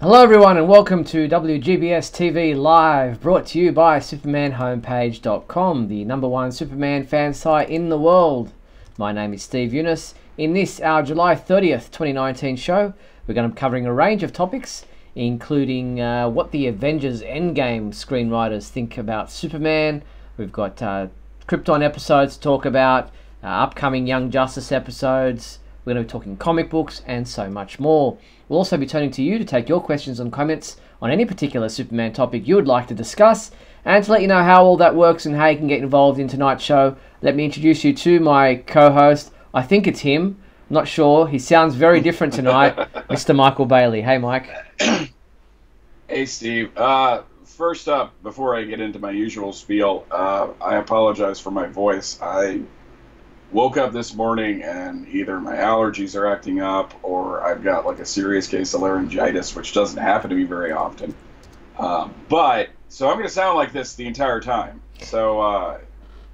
Hello everyone and welcome to WGBS TV Live, brought to you by SupermanHomepage.com, the #1 Superman fan site in the world. My name is Steve Eunice. In this, our July 30th, 2019 show, we're going to be covering a range of topics, including what the Avengers Endgame screenwriters think about Superman. We've got Krypton episodes to talk about, upcoming Young Justice episodes. We're going to be talking comic books and so much more. We'll also be turning to you to take your questions and comments on any particular Superman topic you would like to discuss. And to let you know how all that works and how you can get involved in tonight's show, let me introduce you to my co-host. I think it's him. I'm not sure. He sounds very different tonight. Mr. Michael Bailey. Hey, Mike. Hey, Steve. First up, before I get into my usual spiel, I apologize for my voice. I woke up this morning and either my allergies are acting up or I've got like a serious case of laryngitis, which doesn't happen to me very often. So I'm going to sound like this the entire time. So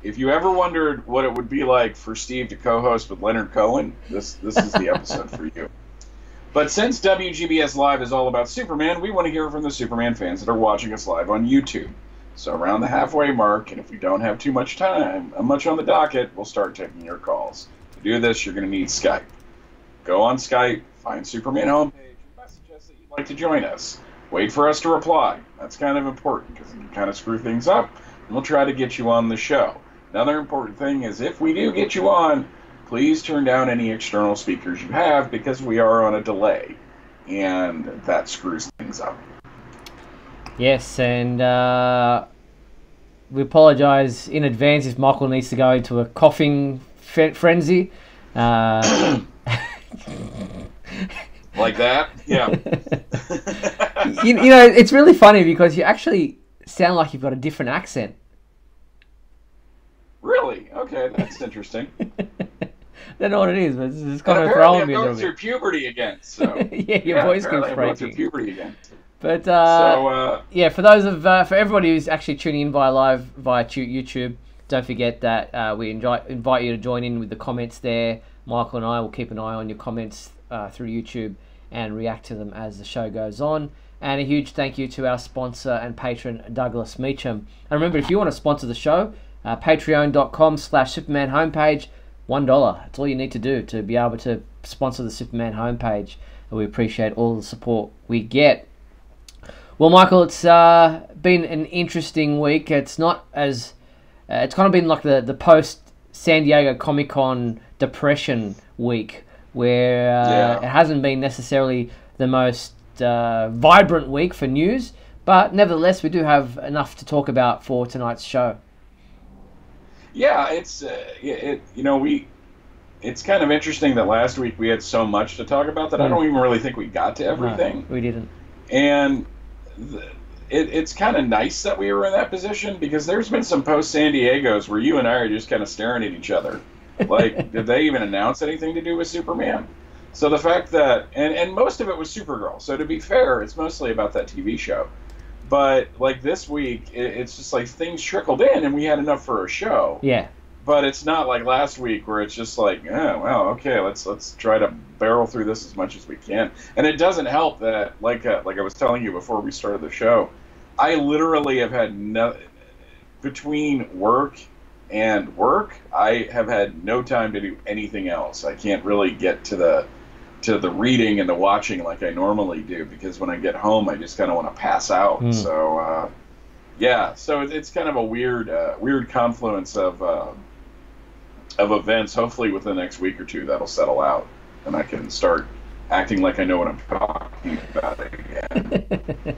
if you ever wondered what it would be like for Steve to co-host with Leonard Cohen, this is the episode for you. But since WGBS Live is all about Superman, we want to hear from the Superman fans that are watching us live on YouTube. So around the halfway mark, and if we don't have too much time, much on the docket, we'll start taking your calls. To do this, you're going to need Skype. Go on Skype, find Superman homepage, and message us that you'd like to join us. Wait for us to reply. That's kind of important because it can kind of screw things up, and we'll try to get you on the show. Another important thing is if we do get you on, please turn down any external speakers you have because we are on a delay, and that screws things up. Yes, and we apologise in advance if Michael needs to go into a coughing frenzy. Like that? Yeah. you know, it's really funny because you actually sound like you've got a different accent. Really? Okay, that's interesting. I don't know what it is, but it's kind of throwing me a little bit. I'm going through puberty again, so... yeah, your voice keeps breaking. I'm going through puberty again. But yeah, for everybody who's actually tuning in via YouTube, don't forget that we invite you to join in with the comments there. Michael and I will keep an eye on your comments through YouTube and react to them as the show goes on. And a huge thank you to our sponsor and patron, Douglas Meacham. And remember, if you want to sponsor the show, patreon.com/Superman homepage, $1. That's all you need to do to be able to sponsor the Superman homepage. And we appreciate all the support we get. Well, Michael, it's been an interesting week. It's not as it's kind of been like the post San Diego Comic-Con depression week, where it hasn't been necessarily the most vibrant week for news, but nevertheless, we do have enough to talk about for tonight's show. Yeah, it's it's kind of interesting that last week we had so much to talk about that I don't even really think we got to everything. No, we didn't. And it's kind of nice that we were in that position because there's been some post San Diego's where you and I are just kind of staring at each other. Like, did they even announce anything to do with Superman? So the fact that, and most of it was Supergirl. So to be fair, it's mostly about that TV show. But like this week, it's just like things trickled in and we had enough for a show. Yeah. But it's not like last week where it's just like, oh, well, okay, let's try to barrel through this as much as we can. And it doesn't help that, like I was telling you before we started the show, I literally have had between work and work, I have had no time to do anything else. I can't really get to the reading and the watching like I normally do because when I get home, I just kind of want to pass out. So, yeah, so it's kind of a weird confluence of events. Hopefully within the next week or two that'll settle out and I can start acting like I know what I'm talking about again.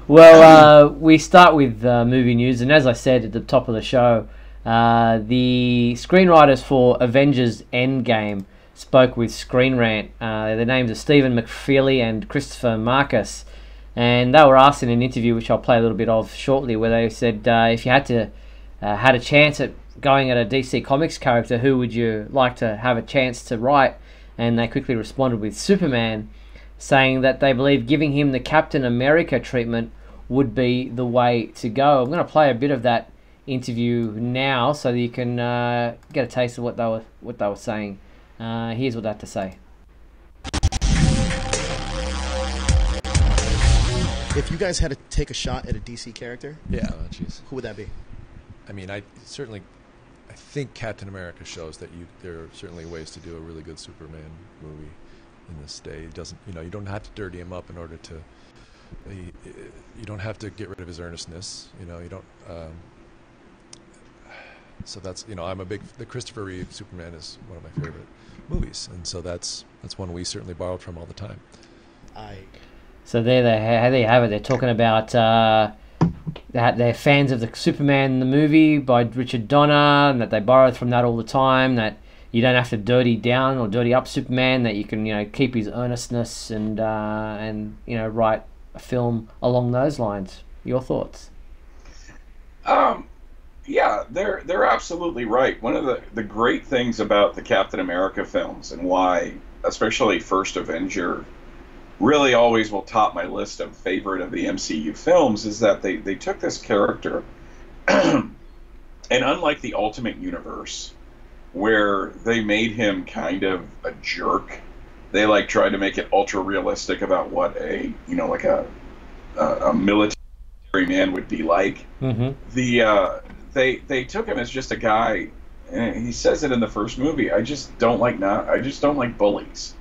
Well, we start with movie news, and as I said at the top of the show, the screenwriters for Avengers Endgame spoke with Screen Rant. Their names are Stephen McFeely and Christopher Marcus, and they were asked in an interview, which I'll play a little bit of shortly, where they said if you had a chance at going at a DC Comics character, who would you like to have a chance to write? And they quickly responded with Superman, saying that they believe giving him the Captain America treatment would be the way to go. I'm going to play a bit of that interview now so that you can get a taste of what they were saying. Here's what they had to say. If you guys had to take a shot at a DC character, Yeah, jeez. who would that be? I mean, I think Captain America shows that there are certainly ways to do a really good Superman movie in this day. It doesn't, you don't have to dirty him up in order to. You don't have to get rid of his earnestness. You don't. So that's I'm the Christopher Reeve Superman is one of my favorite movies, and so that's one we certainly borrowed from all the time. So there you have it. They're talking about that they're fans of the Superman the movie by Richard Donner, and that they borrowed from that all the time. That you don't have to dirty down or dirty up Superman. That you can keep his earnestness and write a film along those lines. Your thoughts? Yeah, they're absolutely right. One of the great things about the Captain America films, and why especially First Avenger really always will top my list of favorite of the MCU films, is that they took this character and unlike the Ultimate Universe, where they made him kind of a jerk, they tried to make it ultra realistic about what a military man would be like. Mm-hmm. They took him as just a guy, and he says it in the first movie. I just don't like bullies.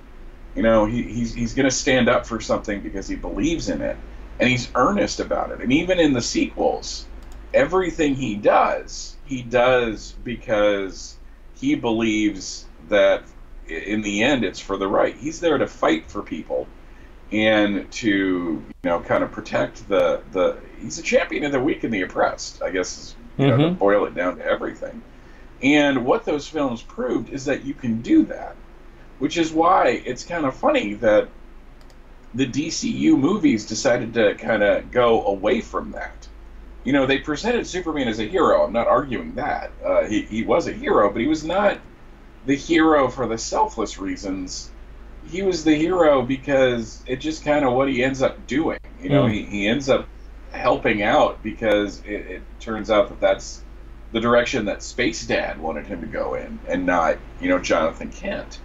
He's going to stand up for something because he believes in it, and he's earnest about it. And even in the sequels, everything he does because he believes that in the end it's for the right. He's there to fight for people and to kind of protect the he's a champion of the weak and the oppressed, I guess, to boil it down to everything. And what those films proved is that you can do that, which is why it's kind of funny that the DCU movies decided to kind of go away from that. They presented Superman as a hero. I'm not arguing that. He was a hero, but he was not the hero for the selfless reasons. He was the hero because it's just kind of what he ends up doing. He ends up helping out because it turns out that that's the direction that Space Dad wanted him to go in, and not, Jonathan Kent.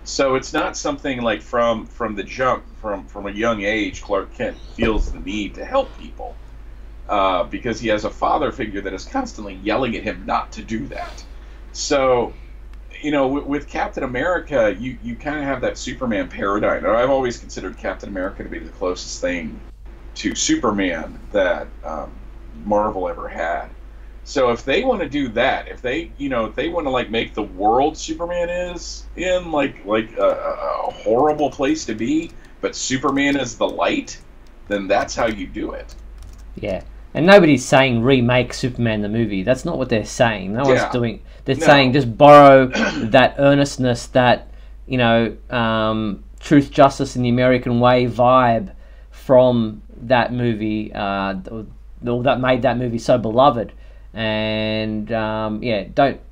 So it's not something like from the jump, from a young age, Clark Kent feels the need to help people because he has a father figure that is constantly yelling at him not to do that. So, with Captain America, you kind of have that Superman paradigm. And I've always considered Captain America to be the closest thing to Superman that Marvel ever had. So if they want to do that, if they want to make the world Superman is in like a horrible place to be, but Superman is the light, then that's how you do it. Yeah, and nobody's saying remake Superman the movie. That's not what they're saying. No one's doing. They're saying just borrow that earnestness, that truth, justice, and the American way vibe from that movie, or that made that movie so beloved. And no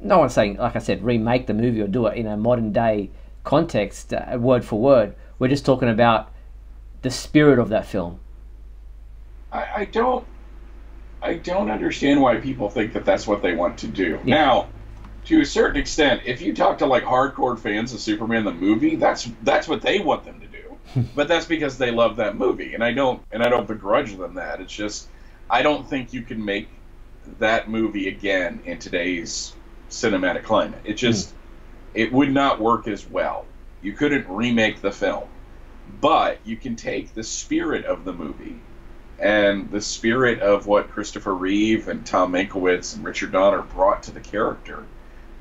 one's saying, like I said, remake the movie or do it in a modern day context, word for word. We're just talking about the spirit of that film. I don't understand why people think that that's what they want to do. Yeah. Now, to a certain extent, if you talk to hardcore fans of Superman the movie, that's what they want them to do. But that's because they love that movie, and I don't begrudge them that. It's just I don't think you can make that movie again in today's cinematic climate. It would not work as well. You couldn't remake the film, but you can take the spirit of the movie and the spirit of what Christopher Reeve and Tom Mankiewicz and Richard Donner brought to the character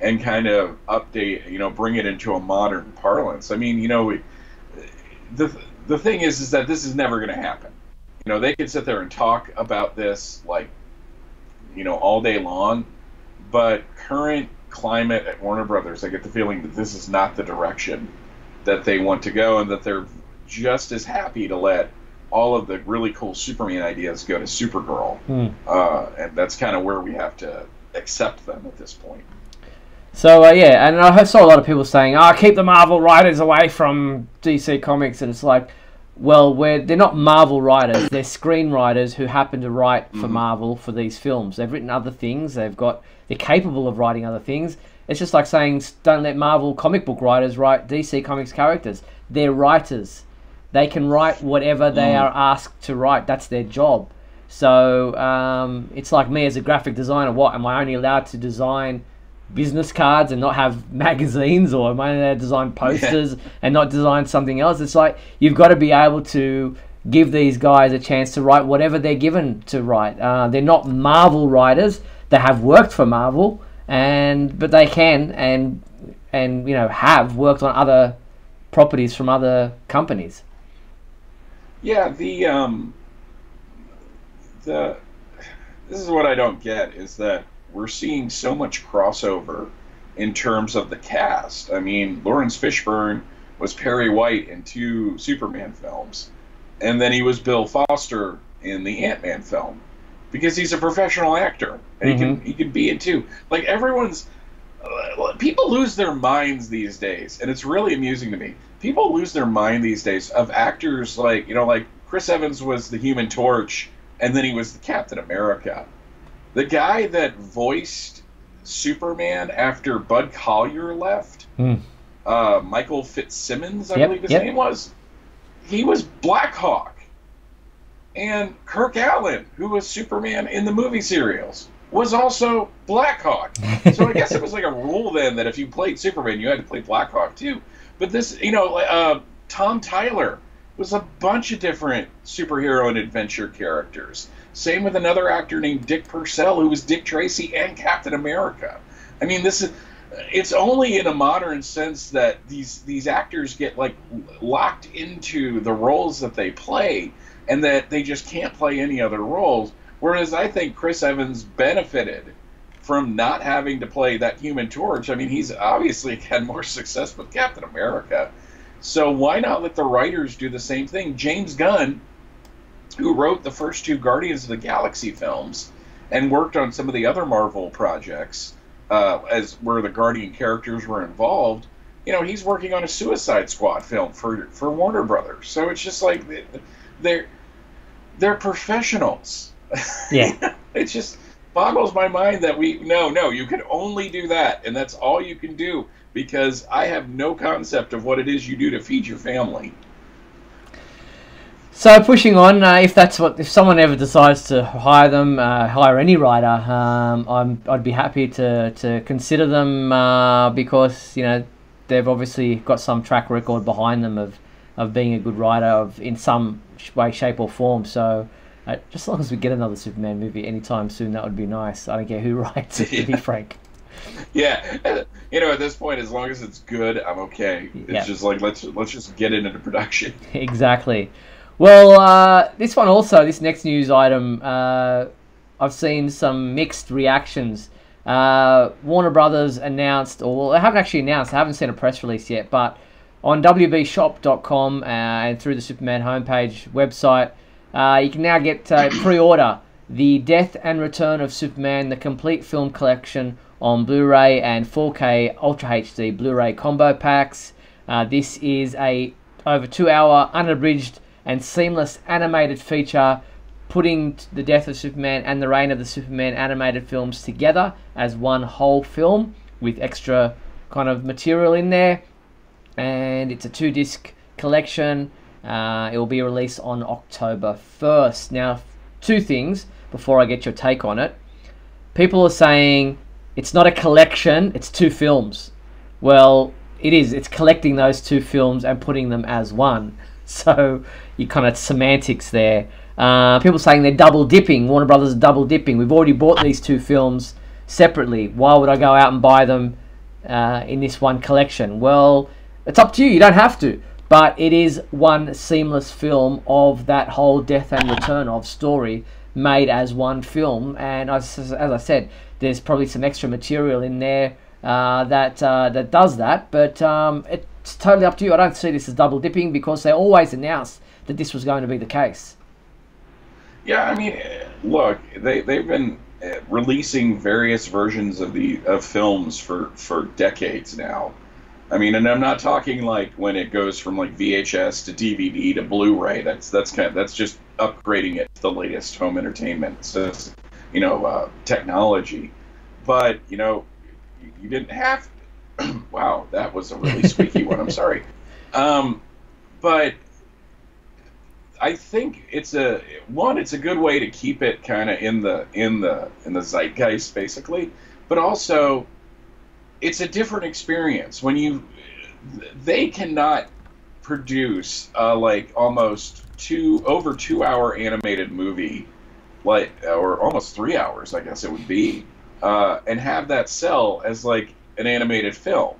and kind of update, bring it into a modern parlance. I mean, the thing is that this is never going to happen. They could sit there and talk about this all day long, but current climate at Warner Brothers, I get the feeling that this is not the direction that they want to go, and that they're just as happy to let all of the really cool Superman ideas go to Supergirl. And that's kind of where we have to accept them at this point. So, and I saw a lot of people saying, keep the Marvel writers away from DC Comics, and it's like, well, they're not Marvel writers, they're screenwriters who happen to write for Marvel for these films. They've written other things, they're capable of writing other things. It's just like saying, don't let Marvel comic book writers write DC Comics characters. They're writers. they can write whatever they are asked to write. That's their job. So it's like me as a graphic designer. What, am I only allowed to design business cards and not have magazines, or am I allowed to design posters and not design something else? It's like you've got to be able to give these guys a chance to write whatever they're given to write. They're not Marvel writers. They have worked for Marvel, but they can and have worked on other properties from other companies. Yeah, this is what I don't get, is that we're seeing so much crossover in terms of the cast. I mean, Lawrence Fishburne was Perry White in 2 Superman films, and then he was Bill Foster in the Ant-Man film, because he's a professional actor, and he can be in 2. Like, people lose their minds these days, and it's really amusing to me. People lose their mind these days of actors like Chris Evans was the Human Torch, and then he was the Captain America. The guy that voiced Superman after Bud Collyer left, Michael Fitzsimmons, I believe his name was, he was Black Hawk. And Kirk Allen, who was Superman in the movie serials, was also Black Hawk. So I guess it was like a rule then that if you played Superman, you had to play Black Hawk too. But this, Tom Tyler was a bunch of different superhero and adventure characters. Same with another actor named Dick Purcell, who was Dick Tracy and Captain America. I mean, it's only in a modern sense that these actors get like locked into the roles that they play, and that they just can't play any other roles. Whereas I think Chris Evans benefited from not having to play that Human Torch. I mean, he's obviously had more success with Captain America. So why not let the writers do the same thing? James Gunn, who wrote the first 2 Guardians of the Galaxy films and worked on some of the other Marvel projects, where the Guardian characters were involved, he's working on a Suicide Squad film for Warner Brothers. So it's just like they're professionals. Yeah. It just boggles my mind that you can only do that, and that's all you can do, because I have no concept of what it is you do to feed your family. So pushing on, if someone ever decides to hire any writer, I'd be happy to consider them, because they've obviously got some track record behind them of being a good writer in some way, shape, or form. So just as long as we get another Superman movie anytime soon, that would be nice. I don't care who writes it, to be frank. Yeah, at this point, as long as it's good, I'm okay. It's just like let's just get it into production. Exactly. Well, this next news item, I've seen some mixed reactions. Warner Brothers announced, or they haven't actually announced, I haven't seen a press release yet, but on WBShop.com and through the Superman homepage website, you can now get pre-order The Death and Return of Superman, the complete film collection on Blu-ray and 4K Ultra HD Blu-ray combo packs. This is a over 2-hour unabridged and seamless animated feature, putting the Death of Superman and the Reign of the Superman animated films together as one whole film with extra kind of material in there. And it's a 2-disc collection. It will be released on October 1st. Now, 2 things before I get your take on it. People are saying it's not a collection, it's 2 films. Well, it is. It's collecting those 2 films and putting them as one. So you kind of semantics there. People saying they're double dipping. Warner Brothers are double dipping. We've already bought these 2 films separately. Why would I go out and buy them in this one collection? Well, it's up to you. You don't have to. But it is one seamless film of that whole Death and Return of story made as one film. And as I said, there's probably some extra material in there that does that. But it's totally up to you. I don't see this as double dipping, because they always announced that this was going to be the case. Yeah, I mean, look, they've been releasing various versions of films for decades now. I mean, and I'm not talking like when it goes from like VHS to DVD to Blu-ray. That's just upgrading it to the latest home entertainment, technology. But you didn't have. Wow, that was a really squeaky one. I'm sorry. But I think it's a good way to keep it kind of in the zeitgeist, basically, but also it's a different experience when they cannot produce like almost over 2 hour animated movie, like, or almost 3 hours, I guess it would be, and have that sell as like an animated film.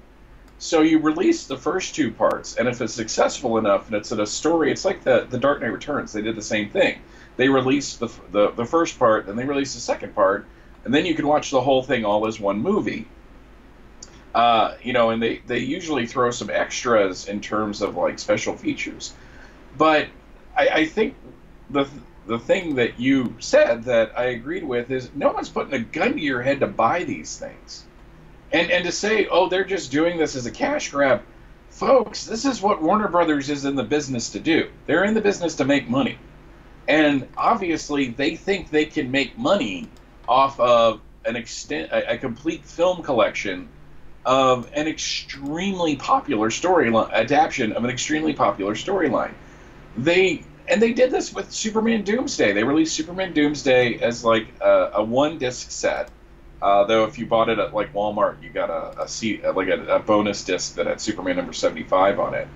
So you release the first two parts, and if it's successful enough and it's in a story, it's like the Dark Knight Returns. They did the same thing. They released the first part, and they released the second part, and then you can watch the whole thing all as one movie. And they usually throw some extras in terms of like special features. But I think the thing that you said that I agreed with is no one's putting a gun to your head to buy these things. And to say, oh, they're just doing this as a cash grab. Folks, this is what Warner Brothers is in the business to do. They're in the business to make money. And obviously they think they can make money off of a complete film collection of an extremely popular storyline, adaptation of an extremely popular storyline. They did this with Superman Doomsday. They released Superman Doomsday as like a one-disc set. Though if you bought it at like Walmart, you got a bonus disc that had Superman number 75 on it.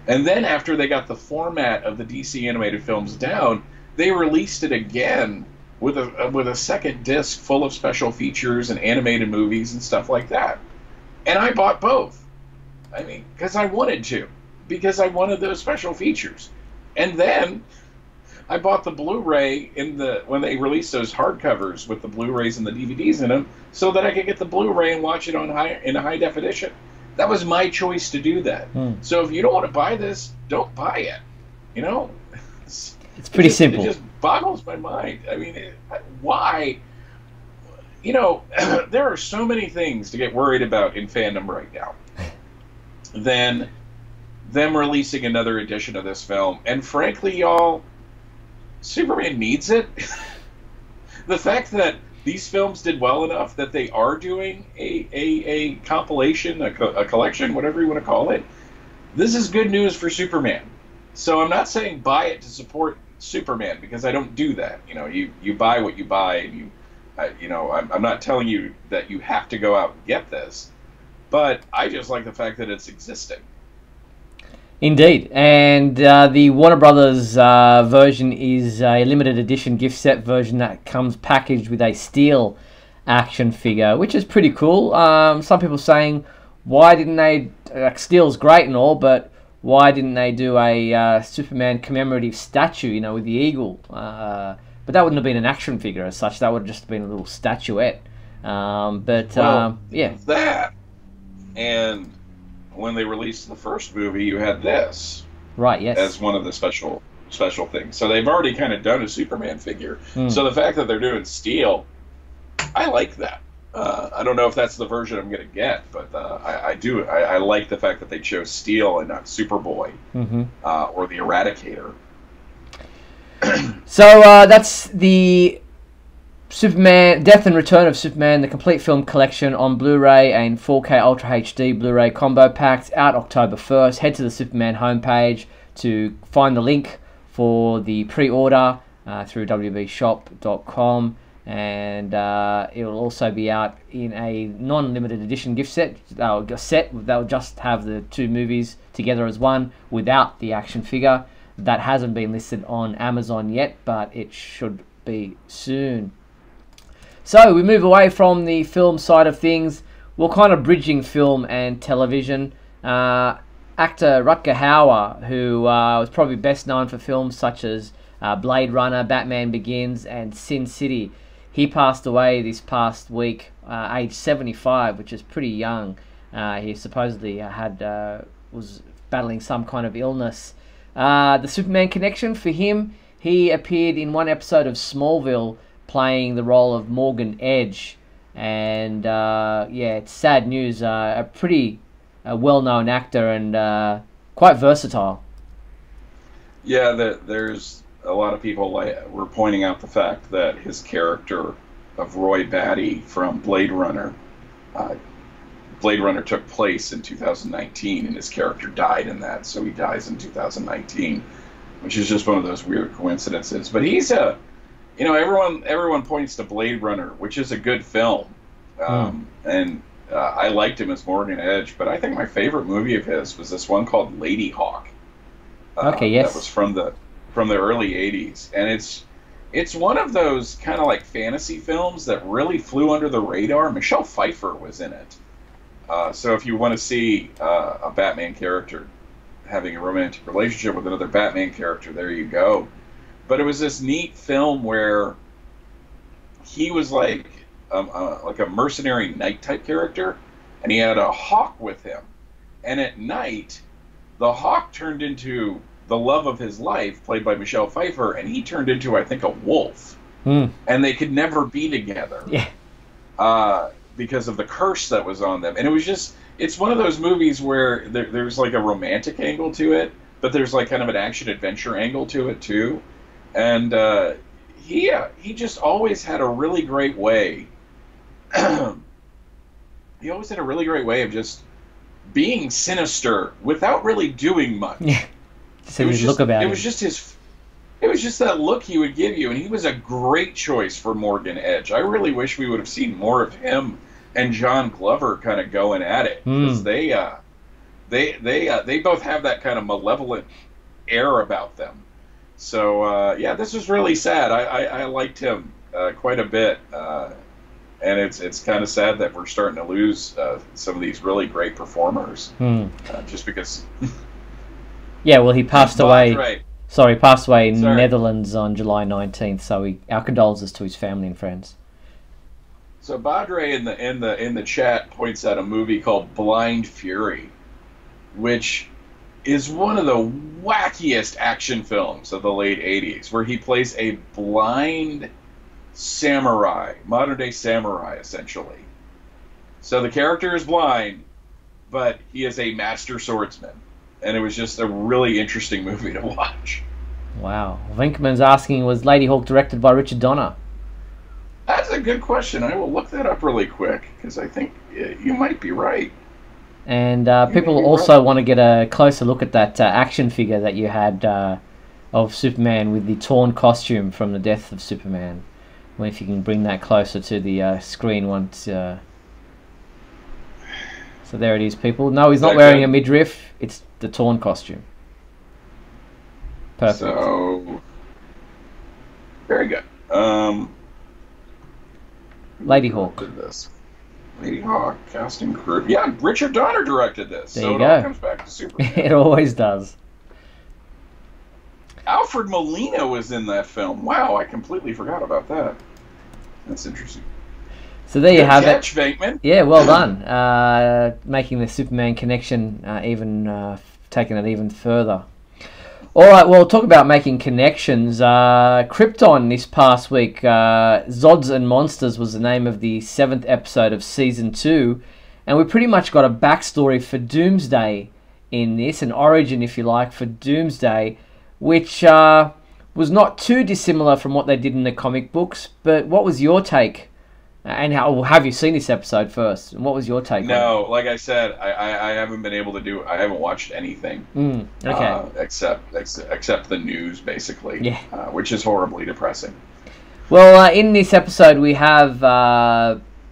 And then after they got the format of the DC animated films down, they released it again with a second disc full of special features and animated movies and stuff like that. And I bought both. I mean, because I wanted to, because I wanted those special features. And then I bought the Blu-ray when they released those hardcovers with the Blu-rays and the DVDs in them, so that I could get the Blu-ray and watch it in high definition. That was my choice to do that. So if you don't want to buy this, don't buy it. You know, it's pretty simple. It just boggles my mind. I mean, why? You know, there are so many things to get worried about in fandom right now than them releasing another edition of this film. And frankly, y'all, Superman needs it. The fact that these films did well enough that they are doing a compilation, a collection, whatever you want to call it, this is good news for Superman. So I'm not saying buy it to support Superman, because I don't do that. You know, you buy what you buy, and I'm not telling you that you have to go out and get this, but I just like the fact that it's existing. Indeed, and the Warner Brothers version is a limited edition gift set version that comes packaged with a steel action figure, which is pretty cool. Some people saying, why didn't they, steel's great and all, but why didn't they do a Superman commemorative statue, you know, with the eagle? But that wouldn't have been an action figure as such. That would have just been a little statuette. Yeah. That, and when they released the first movie, you had this, right? Yes, as one of the special things. So they've already kind of done a Superman figure. So the fact that they're doing steel, I like that. I don't know if that's the version I'm going to get, but I do. I like the fact that they chose steel and not Superboy or the Eradicator. So that's the Superman, Death and Return of Superman, the complete film collection on Blu-ray and 4K Ultra HD Blu-ray combo packs, out October 1st. Head to the Superman homepage to find the link for the pre-order through wbshop.com, and it will also be out in a non-limited edition gift set. They'll just have the two movies together as one without the action figure. That hasn't been listed on Amazon yet, but it should be soon. So we move away from the film side of things. We're kind of bridging film and television. Actor Rutger Hauer, who was probably best known for films such as Blade Runner, Batman Begins, and Sin City. He passed away this past week, age 75, which is pretty young. He supposedly was battling some kind of illness. The Superman connection for him, he appeared in one episode of Smallville, playing the role of Morgan Edge, and it's sad news. A pretty well-known actor and quite versatile. Yeah, there's a lot of people were pointing out the fact that his character of Roy Batty from Blade Runner took place in 2019, and his character died in that, so he dies in 2019. which is just one of those weird coincidences. But he's everyone points to Blade Runner, which is a good film, and I liked him as Morgan Edge. But I think my favorite movie of his was this one called Lady Hawk. Okay, yes, that was from the early '80s, and it's one of those kind of like fantasy films that really flew under the radar. Michelle Pfeiffer was in it. So if you want to see a Batman character having a romantic relationship with another Batman character, there you go. But it was this neat film where he was like a mercenary knight type character, and he had a hawk with him. And at night, the hawk turned into the love of his life, played by Michelle Pfeiffer, and he turned into, I think, a wolf. And they could never be together. Yeah. Because of the curse that was on them. And it was just, it's one of those movies where there's like a romantic angle to it, but there's like kind of an action-adventure angle to it, too. And he just always had a really great way. He always had a really great way of just being sinister without really doing much. Yeah. So it was just, it was just that look he would give you, and he was a great choice for Morgan Edge. I really wish we would have seen more of him and John Glover kind of going at it, because they both have that kind of malevolent air about them. So yeah, this was really sad. I liked him quite a bit, and it's kind of sad that we're starting to lose some of these really great performers just because. Yeah, well, he passed away. Right. Sorry, he passed away in Netherlands on July 19th. So our condolences to his family and friends. So Badre in the chat points out a movie called Blind Fury, which is one of the wackiest action films of the late 80s, where he plays a blind samurai, modern day samurai, essentially. So the character is blind, but he is a master swordsman. And it was just a really interesting movie to watch. Wow. Winkman's asking, was Lady Hawk directed by Richard Donner? That's a good question. I will look that up really quick, because I think you might be right. And people also want to get a closer look at that action figure that you had of Superman with the torn costume from the death of Superman. Well, if you can bring that closer to the screen once... So there it is, people. No, he's not wearing a midriff. It's the torn costume. Perfect. So, very good. Lady Hawk. Did this? Lady Hawk casting crew. Yeah, Richard Donner directed this. There so you it go. all comes back to Superman. It always does. Alfred Molina was in that film. Wow, I completely forgot about that. That's interesting. So there you have it. Venkman. Yeah, well done. Making the Superman connection taking it even further. All right, well, talk about making connections. Krypton this past week, Zods and Monsters was the name of the 7th episode of Season 2. And we pretty much got a backstory for Doomsday in this, an origin, if you like, for Doomsday, which was not too dissimilar from what they did in the comic books. But what was your take? And have you seen this episode first? And what was your take? No, like I said, I haven't been able to do. I haven't watched anything. Okay. Except the news, basically. Yeah. Which is horribly depressing. Well, in this episode, we have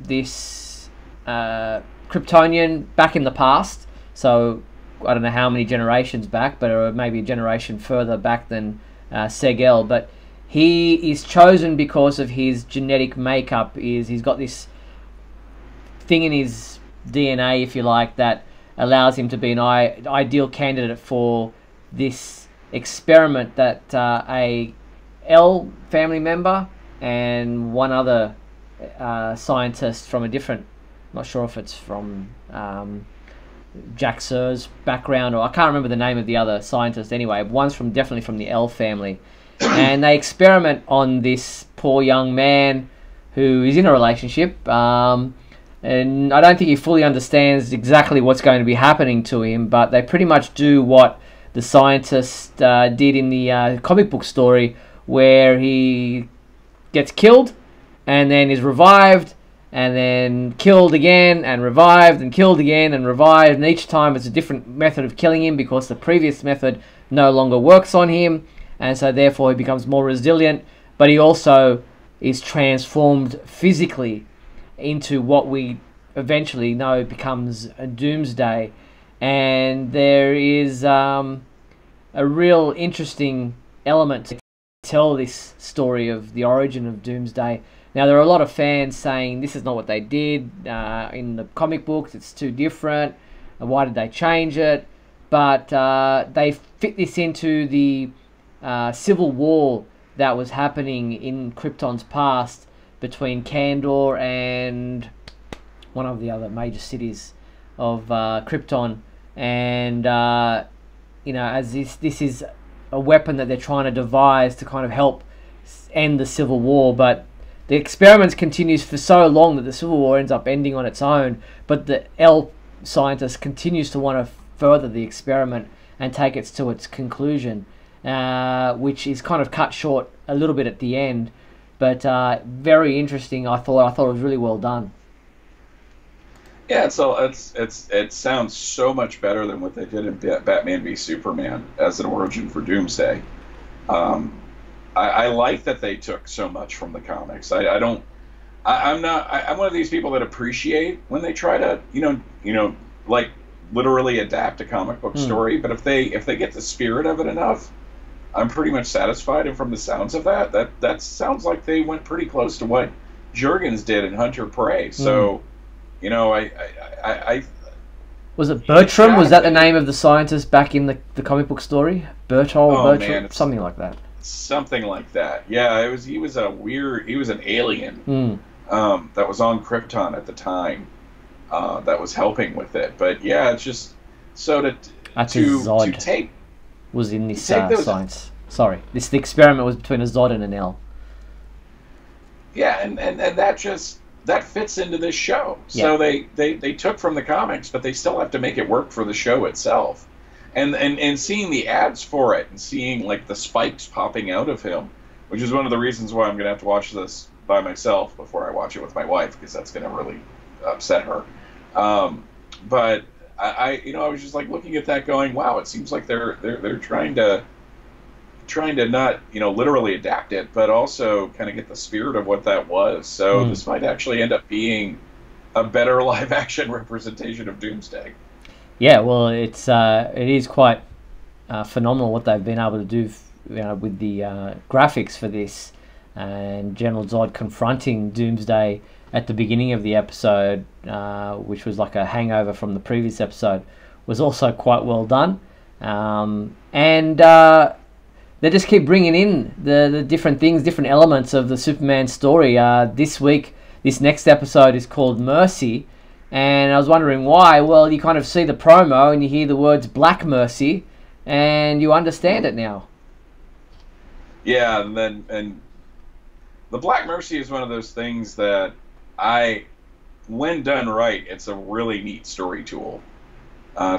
this Kryptonian back in the past. So I don't know how many generations back, but maybe a generation further back than Segel, but. He is chosen because of his genetic makeup. He's got this thing in his DNA, if you like, that allows him to be an ideal candidate for this experiment that a L family member and one other scientist from a different, not sure if it's from Jack Sear's background, or I can't remember the name of the other scientist anyway. One's definitely from the L family. And they experiment on this poor young man who is in a relationship, and I don't think he fully understands exactly what's going to be happening to him, but they pretty much do what the scientist did in the comic book story, where he gets killed and then is revived and then killed again and revived and killed again and revived, and each time it's a different method of killing him because the previous method no longer works on him. and so therefore he becomes more resilient, but he also is transformed physically into what we eventually know becomes a Doomsday. And there is a real interesting element to tell this story of the origin of Doomsday. Now, there are a lot of fans saying this is not what they did in the comic books, it's too different, and why did they change it? But they fit this into the civil war that was happening in Krypton's past between Kandor and one of the other major cities of Krypton. And, you know, as this is a weapon that they're trying to devise to kind of help end the civil war, but the experiment continues for so long that the Civil War ends up ending on its own, but the L scientist continues to want to further the experiment and take it to its conclusion, which is kind of cut short a little bit at the end, but very interesting. I thought it was really well done. Yeah, it sounds so much better than what they did in Batman v Superman as an origin for Doomsday. I like that they took so much from the comics. I'm one of these people that appreciate when they try to, like literally adapt a comic book story. But if they get the spirit of it enough, I'm pretty much satisfied. And from the sounds of that sounds like they went pretty close to what Jurgens did in Hunter Prey. So, I was it Bertram? Was that the name of the scientist back in the comic book story? Bertram, man, something like that. Something like that. Yeah, he was an alien that was on Krypton at the time that was helping with it. But yeah, it's just so to take was in this science. Sorry, the experiment was between a Zod and an L. Yeah, and that fits into this show. Yeah. So they took from the comics, but they still have to make it work for the show itself. And seeing the ads for it and seeing like the spikes popping out of him, which is one of the reasons why I'm going to have to watch this by myself before I watch it with my wife, because that's going to really upset her. But I was just like looking at that going, wow, it seems like they're trying to not, literally adapt it, but also kind of get the spirit of what that was. So this might actually end up being a better live action representation of Doomsday. Yeah, well, it is quite phenomenal what they've been able to do with the graphics for this, and General Zod confronting Doomsday at the beginning of the episode, which was like a hangover from the previous episode, was also quite well done. And they just keep bringing in the different things, different elements of the Superman story. This week, this next episode is called Mercy. And I was wondering why. Well, you kind of see the promo and you hear the words Black Mercy, and you understand it now. Yeah, and the Black Mercy is one of those things that when done right, it's a really neat story tool.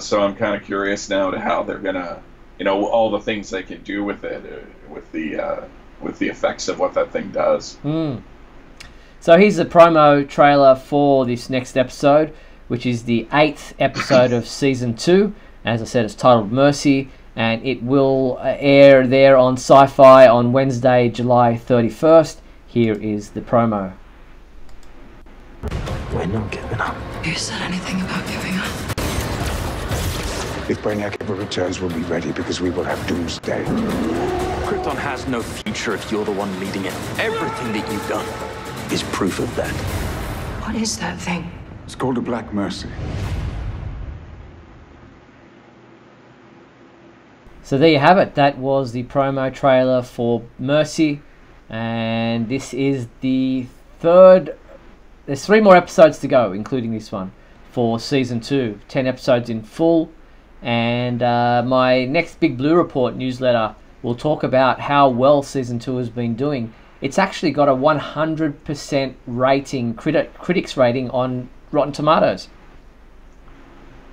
So I'm kind of curious now to how they're gonna, all the things they can do with it, with the effects of what that thing does. So here's the promo trailer for this next episode, which is the 8th episode of Season 2. As I said, it's titled Mercy, and it will air there on Sci-Fi on Wednesday, July 31st. Here is the promo. We're not giving up. You said anything about giving up? If Brainiac ever returns, we'll be ready because we will have Doomsday. Krypton has no future if you're the one leading it. Everything that you've done is proof of that. What is that thing? It's called a Black Mercy. So there you have it. That was the promo trailer for Mercy. And this is the third... There's 3 more episodes to go, including this one, for Season 2. 10 episodes in full. And my next Big Blue Report newsletter will talk about how well Season 2 has been doing. It's actually got a 100% rating, critics rating on Rotten Tomatoes.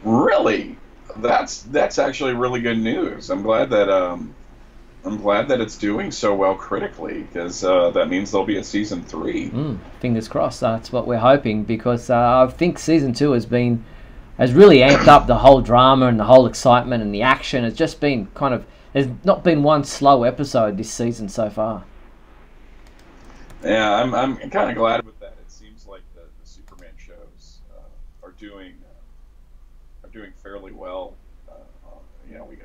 Really? That's actually really good news. I'm glad that it's doing so well critically, because that means there'll be a Season 3. Fingers crossed. That's what we're hoping, because I think Season 2 has really amped up the whole drama and the whole excitement and the action. It's just been kind of There's not been one slow episode this season so far. Yeah, I'm kind of glad with that. It seems like the Superman shows are doing fairly well. You know, we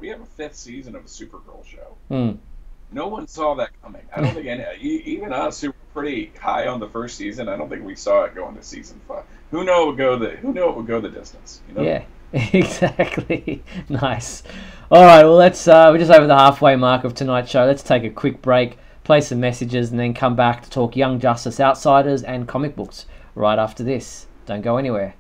have a 5th season of a Supergirl show. No one saw that coming. I don't think even us who were pretty high on the first season, I don't think we saw it going to season 5. Who knew it would go the distance? You know? Yeah, exactly. Nice. All right, well, we're just over the halfway mark of tonight's show. Let's take a quick break, play some messages, and then come back to talk Young Justice Outsiders and comic books right after this. Don't go anywhere.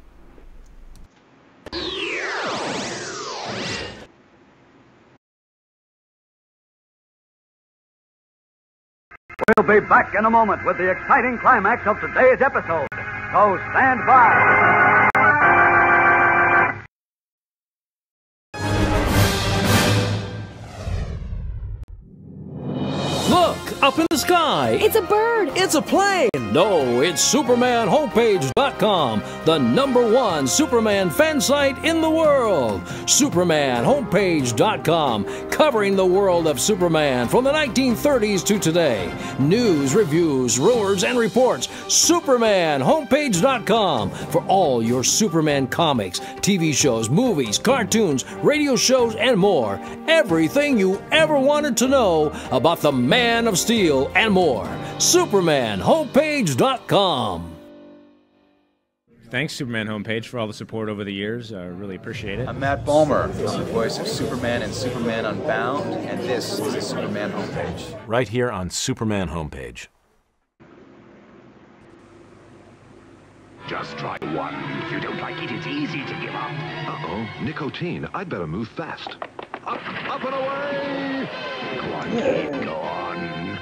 We'll be back in a moment with the exciting climax of today's episode. So stand by. Look, up in the sky. It's a bird. It's a plane. No, it's SupermanHomepage.com, the #1 Superman fan site in the world. SupermanHomepage.com, covering the world of Superman from the 1930s to today. News, reviews, rumors, and reports. SupermanHomepage.com for all your Superman comics, TV shows, movies, cartoons, radio shows, and more. Everything you ever wanted to know about the Man of Steel and more. SupermanHomepage.com. Thanks, Superman Homepage, for all the support over the years. I really appreciate it. I'm Matt Bomer. I'm the voice of Superman in Superman Unbound, and this is the Superman Homepage. Right here on Superman Homepage. Just try one. If you don't like it, it's easy to give up. Uh-oh, nicotine. I'd better move fast. Up and away! Go on, kid, go on.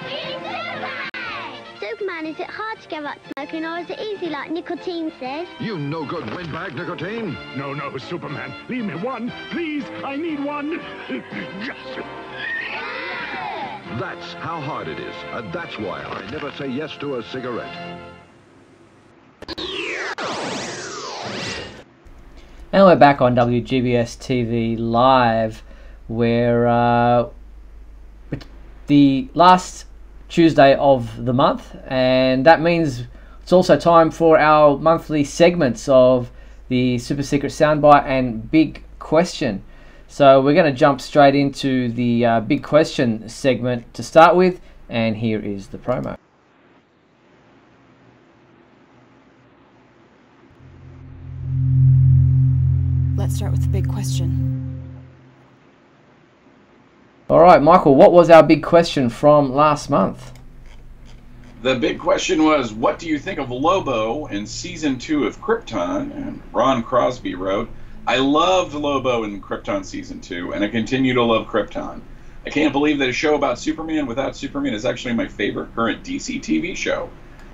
Superman, is it hard to give up smoking, or is it easy like nicotine says? You no-good windbag, nicotine. No, Superman. Leave me one. Please, I need one. That's how hard it is. And that's why I never say yes to a cigarette. And we're back on WGBS TV Live, where the last Tuesday of the month, and that means it's also time for our monthly segments of the Super Secret Soundbite and Big Question. So we're going to jump straight into the Big Question segment to start with, and here is the promo. Let's start with the big question. Alright, Michael, what was our big question from last month? The big question was, what do you think of Lobo in Season 2 of Krypton? And Ron Crosby wrote, I loved Lobo in Krypton Season 2, and I continue to love Krypton. I can't believe that a show about Superman without Superman is actually my favorite current DC TV show.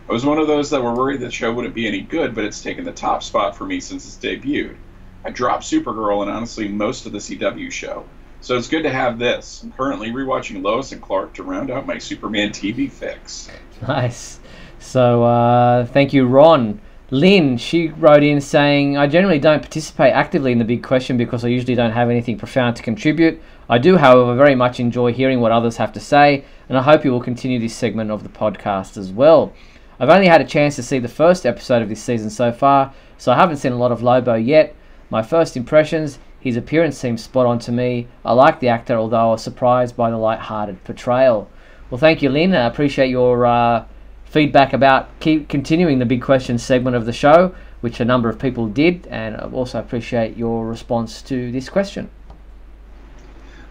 I was one of those that were worried that the show wouldn't be any good, but it's taken the top spot for me since it's debuted. I dropped Supergirl and honestly most of the CW show. So it's good to have this. I'm currently rewatching Lois and Clark to round out my Superman TV fix. Nice. So thank you, Ron. Lynn, she wrote in saying, I generally don't participate actively in the big question because I usually don't have anything profound to contribute. I do, however, very much enjoy hearing what others have to say, and I hope you will continue this segment of the podcast as well. I've only had a chance to see the first episode of this season so far, so I haven't seen a lot of Lobo yet. My first impressions, his appearance seems spot on to me. I like the actor, although I was surprised by the light-hearted portrayal. Well, thank you, Lynn. I appreciate your feedback about keep continuing the big question segment of the show, which a number of people did, and I also appreciate your response to this question.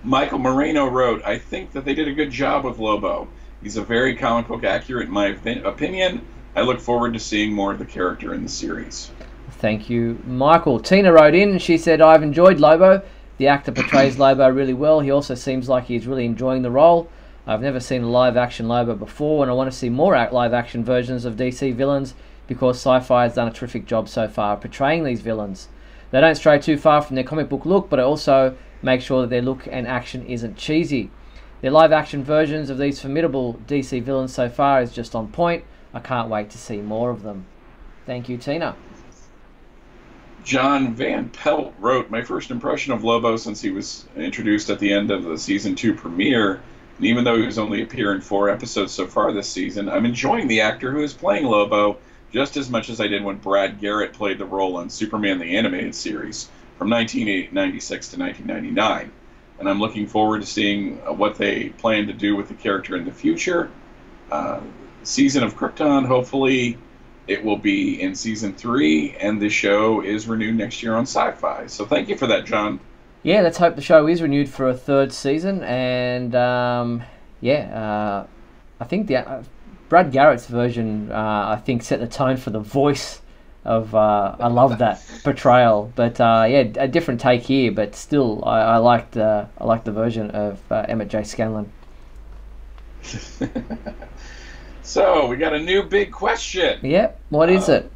Michael Moreno wrote, I think that they did a good job with Lobo. He's a very comic book accurate in my opinion. I look forward to seeing more of the character in the series. Thank you, Michael. Tina wrote in and she said, I've enjoyed Lobo. The actor portrays Lobo really well. He also seems like he's really enjoying the role. I've never seen a live-action Lobo before, and I want to see more live-action versions of DC villains because Sci-Fi has done a terrific job so far portraying these villains. They don't stray too far from their comic book look, but I also make sure that their look and action isn't cheesy. Their live-action versions of these formidable DC villains so far is just on point. I can't wait to see more of them. Thank you, Tina. John Van Pelt wrote, my first impression of Lobo since he was introduced at the end of the season 2 premiere, and even though he was only appeared in 4 episodes so far this season, I'm enjoying the actor who is playing Lobo just as much as I did when Brad Garrett played the role on Superman the Animated Series from 1996 to 1999. And I'm looking forward to seeing what they plan to do with the character in the future. Season of Krypton, hopefully it will be in season 3, and the show is renewed next year on Sci-Fi. So thank you for that, John. Yeah, let's hope the show is renewed for a 3rd season. And I think the Brad Garrett's version, I think, set the tone for the voice of. I love that portrayal, but yeah, a different take here. But still, I liked the version of Emmett J. Scanlon. So we got a new big question. Yep. What is it?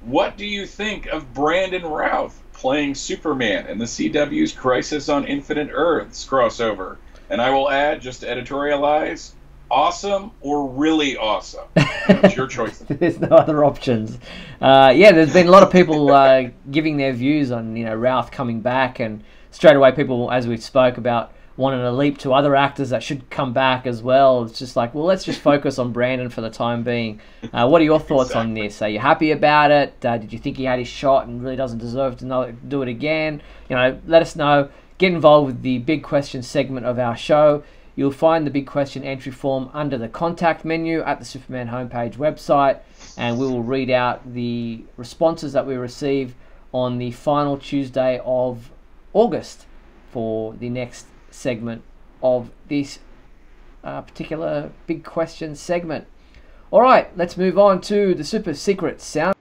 What do you think of Brandon Routh playing Superman in the CW's Crisis on Infinite Earths crossover? And I will add, just to editorialize, awesome or really awesome. It's your choice. There's no other options. Yeah, there's been a lot of people giving their views on Routh coming back, and straight away people, as we spoke about, wanting to leap to other actors that should come back as well. It's just like, well, let's just focus on Brandon for the time being. What are your thoughts on this? Are you happy about it? Did you think he had his shot and really doesn't deserve to do it again? Let us know. Get involved with the Big Question segment of our show. You'll find the Big Question entry form under the contact menu at the Superman homepage website, and we will read out the responses that we receive on the final Tuesday of August for the next segment of this particular Big Question segment. All right, let's move on to the super secret sound.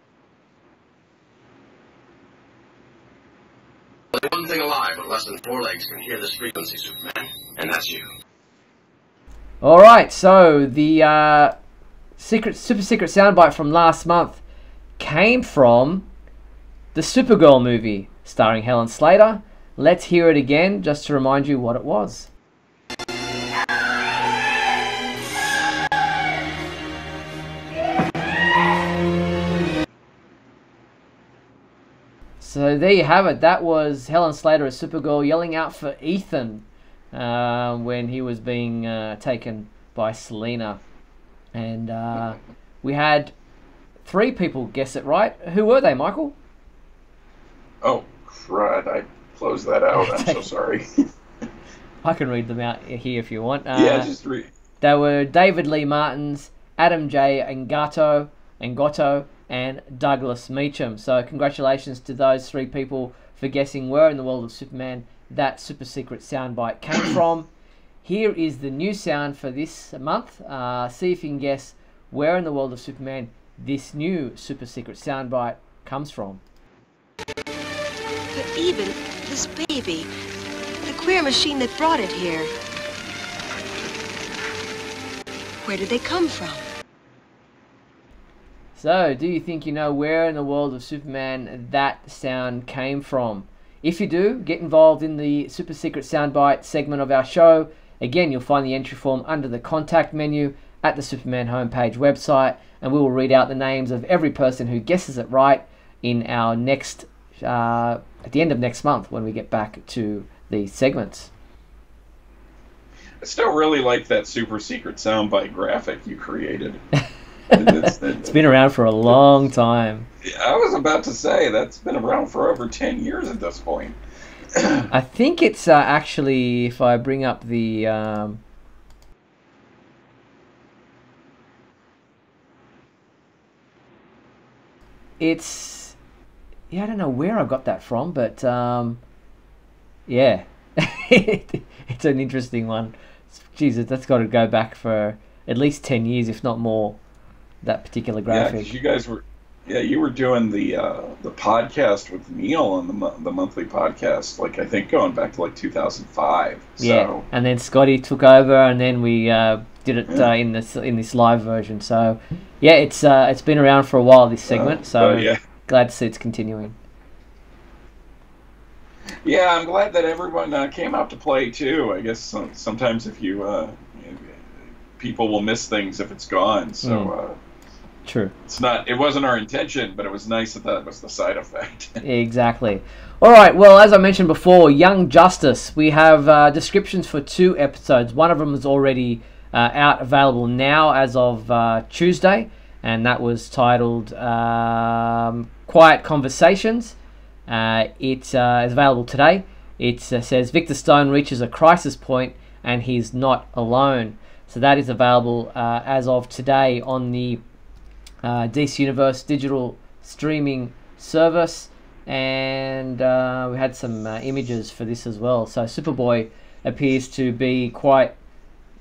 The one thing alive with less than 4 legs can hear this frequency, Superman, and that's you. All right, so the super secret soundbite from last month came from the Supergirl movie starring Helen Slater. Let's hear it again, just to remind you what it was. So there you have it. That was Helen Slater as Supergirl yelling out for Ethan when he was being taken by Selena. And we had 3 people guess it right. Who were they, Michael? Oh, crud. I closed that out. I'm so sorry. I can read them out here if you want. Yeah, just read. They were David Lee Martins, Adam J. Ngotto, and Douglas Meacham. So congratulations to those 3 people for guessing where in the world of Superman that super secret soundbite came from. Here is the new sound for this month. See if you can guess where in the world of Superman this new super secret soundbite comes from. But even this baby, the queer machine that brought it here, where did they come from? So, do you think you know where in the world of Superman that sound came from? If you do, get involved in the Super Secret Soundbite segment of our show. Again, you'll find the entry form under the contact menu at the Superman homepage website, and we will read out the names of every person who guesses it right in our next, at the end of next month when we get back to the segments. I still really like that Super Secret Soundbite graphic you created. It's been around for a long time. I was about to say, that's been around for over 10 years at this point. I think it's actually, if I bring up the... it's... Yeah, I don't know where I got that from, but yeah. It's an interesting one. Jesus, that's got to go back for at least 10 years, if not more. That particular graphic. Yeah, you were doing the podcast with Neil on the monthly podcast, like I think going back to like 2005. Yeah, and then Scotty took over, and then we did it in this live version. So yeah, it's been around for a while, this segment. So glad to see it's continuing. Yeah, I'm glad that everyone came out to play too. I guess sometimes if you people will miss things if it's gone. So True. It wasn't our intention, but it was nice that was the side effect. Exactly. All right. Well, as I mentioned before, Young Justice. We have descriptions for 2 episodes. One of them is already out, available now as of Tuesday, and that was titled Quiet Conversations. It's available today. It says Victor Stone reaches a crisis point and he's not alone. So that is available as of today on the DC Universe digital streaming service. And we had some images for this as well. So Superboy appears to be quite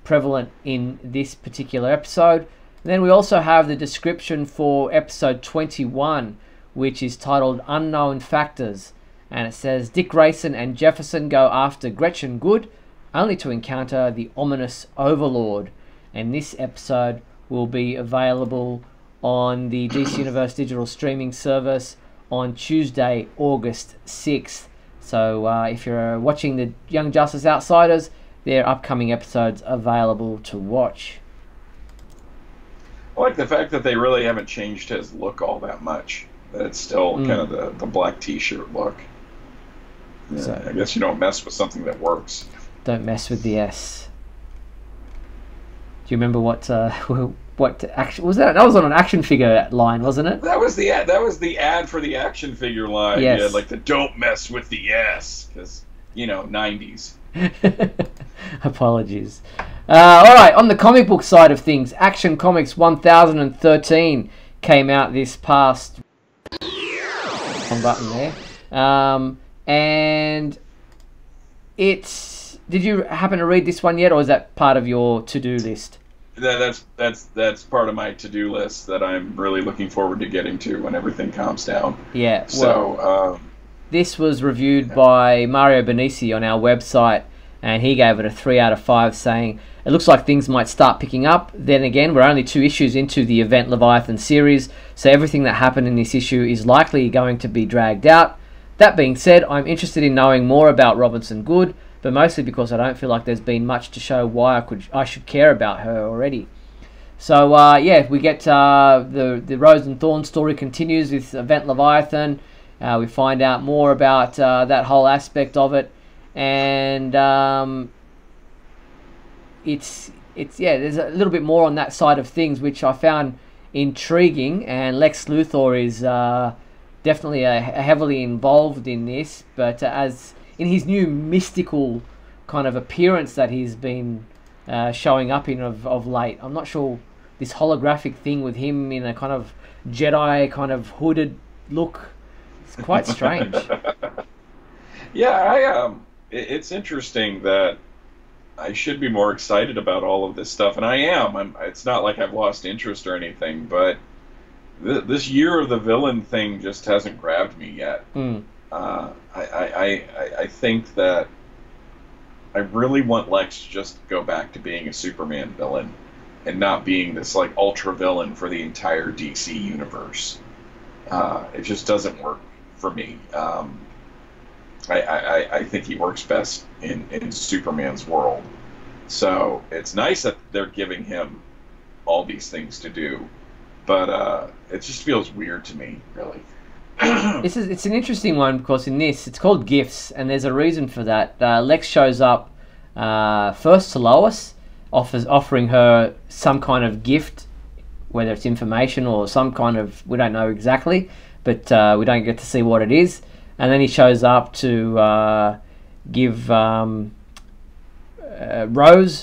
prevalent in this particular episode. And then we also have the description for episode 21, which is titled Unknown Factors. And it says Dick Grayson and Jefferson go after Gretchen Good, only to encounter the ominous Overlord. And this episode will be available on the DC Universe digital streaming service on Tuesday, August 6th. So if you're watching the Young Justice Outsiders, their upcoming episodes available to watch. I like the fact that they really haven't changed his look all that much. That it's still kind of the black t-shirt look. Yeah, so, I guess you don't mess with something that works. Don't mess with the S. Do you remember what action was that? That was on an action figure line, wasn't it? That was the ad. That was the ad for the action figure line. Yes. Yeah, like the "Don't mess with the S," because 90s. Apologies. All right, on the comic book side of things, Action Comics 1013 came out this past button there, and it's. Did you happen to read this one yet, or is that part of your to-do list? That's part of my to-do list that I'm really looking forward to getting to when everything calms down. Yeah. So this was reviewed by Mario Benisi on our website, and he gave it a 3 out of 5, saying it looks like things might start picking up. Then again, we're only 2 issues into the Event Leviathan series, so everything that happened in this issue is likely going to be dragged out. That being said, I'm interested in knowing more about Robinson Good, but mostly because I don't feel like there's been much to show why I should care about her already. So yeah, we get the Rose and Thorn story continues with Event Leviathan. We find out more about that whole aspect of it, and it's there's a little bit more on that side of things, which I found intriguing. And Lex Luthor is definitely heavily involved in this, but as in his new mystical kind of appearance that he's been showing up in of late. I'm not sure this holographic thing with him in a kind of Jedi kind of hooded look. It's quite strange. Yeah, it's interesting that I should be more excited about all of this stuff, and I am. It's not like I've lost interest or anything, but this Year of the Villain thing just hasn't grabbed me yet. I think that I really want Lex to just go back to being a Superman villain and not being this like ultra villain for the entire DC universe. It just doesn't work for me. I think he works best in Superman's world. So it's nice that they're giving him all these things to do, but it just feels weird to me, really. It's an interesting one because in this it's called Gifts, and there's a reason for that. Lex shows up first to Lois, offering her some kind of gift, whether it's information or some kind of, we don't know exactly, but we don't get to see what it is. And then he shows up to give Rose,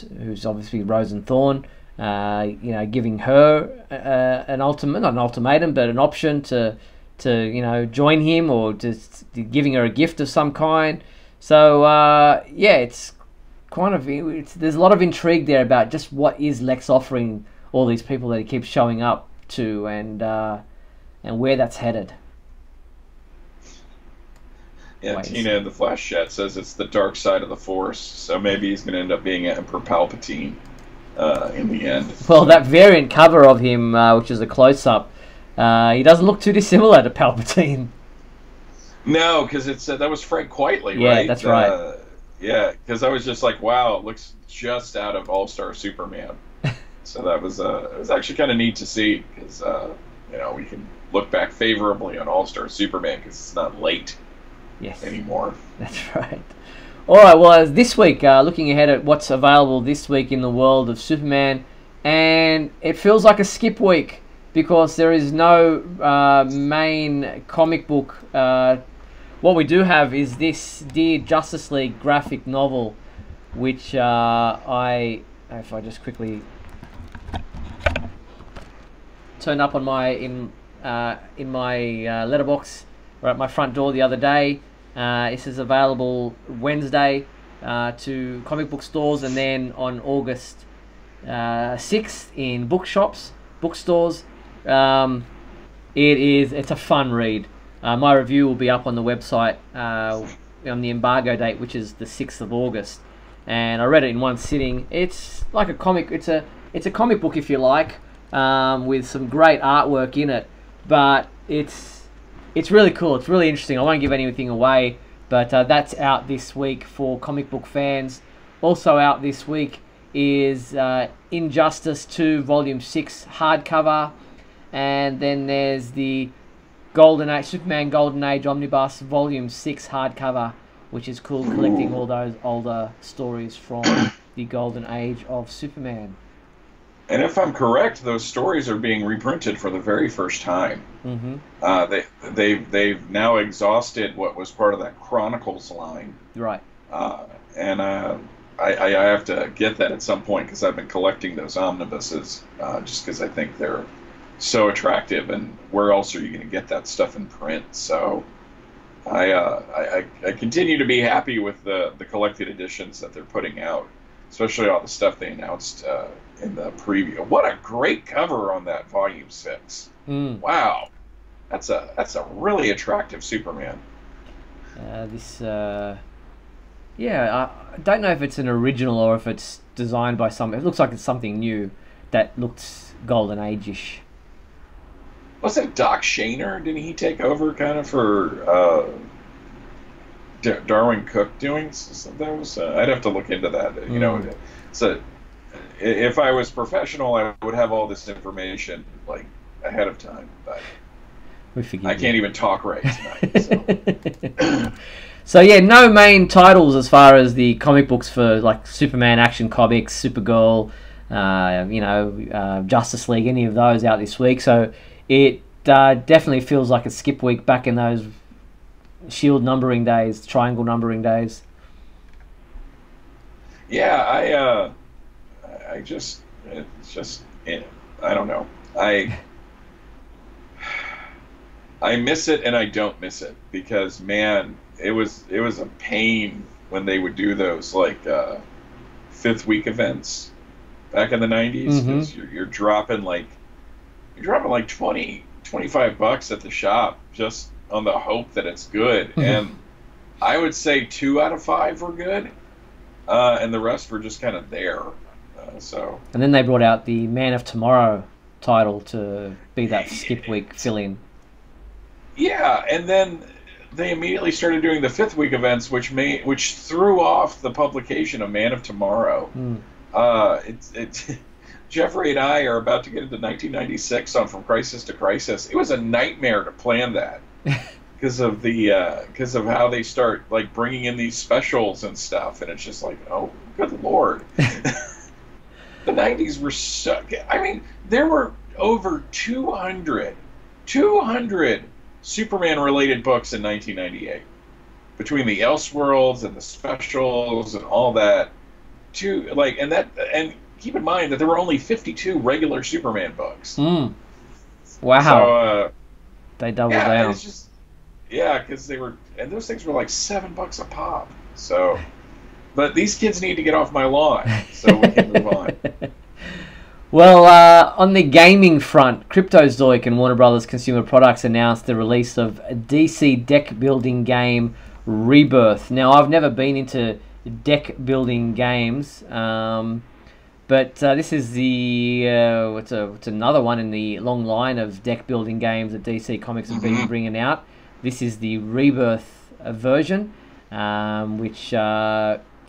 who's obviously Rose and Thorn, giving her not an ultimatum, but an option to join him, or just giving her a gift of some kind. So it's kind of, there's a lot of intrigue there about just what is Lex offering all these people that he keeps showing up to, and where that's headed. Yeah, Tina in the Flash chat says it's the dark side of the Force, so maybe he's going to end up being Emperor Palpatine in the end. Well, that variant cover of him, which is a close-up, he doesn't look too dissimilar to Palpatine. No, because that was Frank Quitely, yeah, right? That's right. Yeah, because I was just like, wow, it looks just out of All-Star Superman. So that was it was actually kind of neat to see because you know, we can look back favorably on All-Star Superman because it's not late anymore. That's right. All right, well, as this week, looking ahead at what's available this week in the world of Superman, and it feels like a skip week because there is no main comic book. What we do have is this Dear Justice League graphic novel, which if I just quickly turn up on my in my letterbox right at my front door the other day. This is available Wednesday to comic book stores, and then on August 6th in bookshops, bookstores. It's a fun read. My review will be up on the website on the embargo date, which is the 6th of August. And I read it in one sitting. It's like a comic. It's a comic book, if you like, with some great artwork in it. But it's really cool. It's really interesting. I won't give anything away, but that's out this week for comic book fans. Also out this week is Injustice 2 Volume 6 hardcover, and then there's the Superman Golden Age Omnibus Volume 6 hardcover, which is cool, collecting all those older stories from the Golden Age of Superman. And if I'm correct, those stories are being reprinted for the very first time. Mm-hmm. They've now exhausted what was part of that Chronicles line. Right. And I have to get that at some point because I've been collecting those omnibuses just because I think they're so attractive. And where else are you going to get that stuff in print? So I continue to be happy with the collected editions that they're putting out, especially all the stuff they announced in the preview. What a great cover on that Volume 6. Wow. That's a really attractive Superman. Yeah, I don't know if it's an original or if it's designed by someone. It looks like it's something new that looks Golden Age-ish. Was it Doc Shaner? Didn't he take over kind of for Darwin Cook doing those? I'd have to look into that. You know, so if I was professional, I would have all this information like ahead of time. But I can't even talk right tonight. So. So yeah, no main titles as far as the comic books for like Superman, Action Comics, Supergirl, Justice League, any of those out this week. So it definitely feels like a skip week back in those Shield numbering days, triangle numbering days. Yeah, I don't know. I miss it and I don't miss it because, man, it was a pain when they would do those like fifth week events back in the 90s. Because you're dropping like 20, 25 bucks at the shop just on the hope that it's good. And I would say 2 out of 5 were good, and the rest were just kind of there. And then they brought out the Man of Tomorrow title to be that skip week fill-in. Yeah, and then they immediately started doing the fifth week events, which threw off the publication of Man of Tomorrow. Jeffrey and I are about to get into 1996 on From Crisis to Crisis. It was a nightmare to plan that because of how they start like bringing in these specials and stuff, and it's just like, oh, good lord. The 90s were so... I mean, there were over 200 Superman-related books in 1998. Between the Elseworlds and the specials and all that. And keep in mind that there were only 52 regular Superman books. Wow. So, they doubled down. It's just... Yeah, because they were... And those things were like $7 a pop. So... But these kids need to get off my lawn so we can move on. Well, on the gaming front, Cryptozoic and Warner Brothers Consumer Products announced the release of a DC deck building game Rebirth. Now, I've never been into deck building games, but this is the it's another one in the long line of deck building games that DC Comics have been bringing out. This is the Rebirth version, which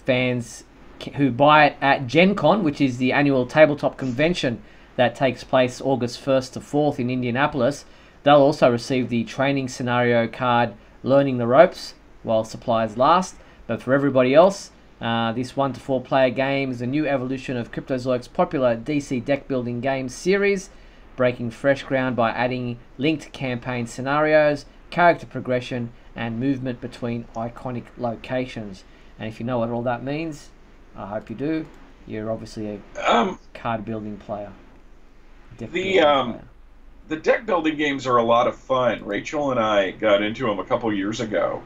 fans who buy it at Gen Con, which is the annual tabletop convention that takes place August 1st to 4th in Indianapolis, they'll also receive the training scenario card Learning the Ropes while supplies last. But for everybody else, this 1 to 4 player game is a new evolution of Cryptozoic's popular DC deck building game series, breaking fresh ground by adding linked campaign scenarios, character progression, and movement between iconic locations. And if you know what all that means, I hope you do, you're obviously a card building player. The deck building games are a lot of fun. Rachel and I got into them a couple years ago,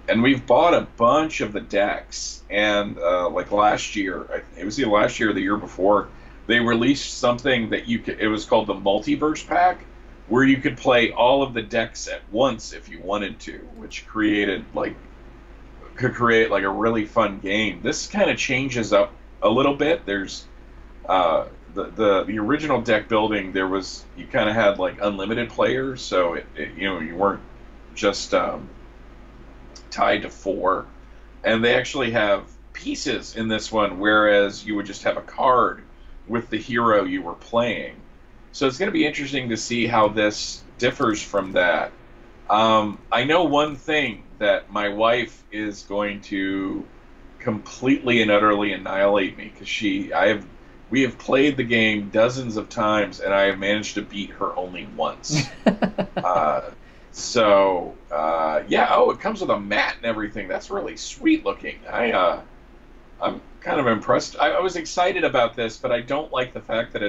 and we've bought a bunch of the decks. And like last year, it was either last year or the year before, they released something that it was called the Multiverse Pack, where you could play all of the decks at once if you wanted to, which could create like a really fun game. This kind of changes up a little bit. There's the original deck building, you kind of had like unlimited players, so you weren't just tied to 4. And they actually have pieces in this one, whereas you would just have a card with the hero you were playing. So it's going to be interesting to see how this differs from that. I know one thing, that my wife is going to completely and utterly annihilate me, because we have played the game dozens of times, and I have managed to beat her only once. It comes with a mat and everything. That's really sweet looking. I'm kind of impressed. I was excited about this, but I don't like the fact that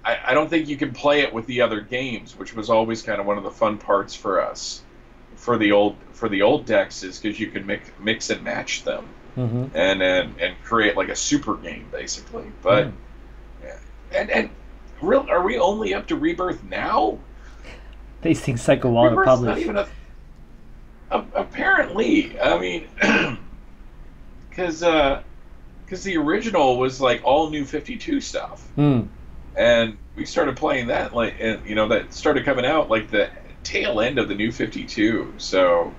I don't think you can play it with the other games, which was always kind of one of the fun parts for us for the old decks, is because you can mix and match them. Mm-hmm. and create like a super game basically. But are we only up to Rebirth now? These things take a while to publish. Apparently, I mean, because the original was like all New 52 stuff, and we started playing that that started coming out like the tail end of the New 52. So,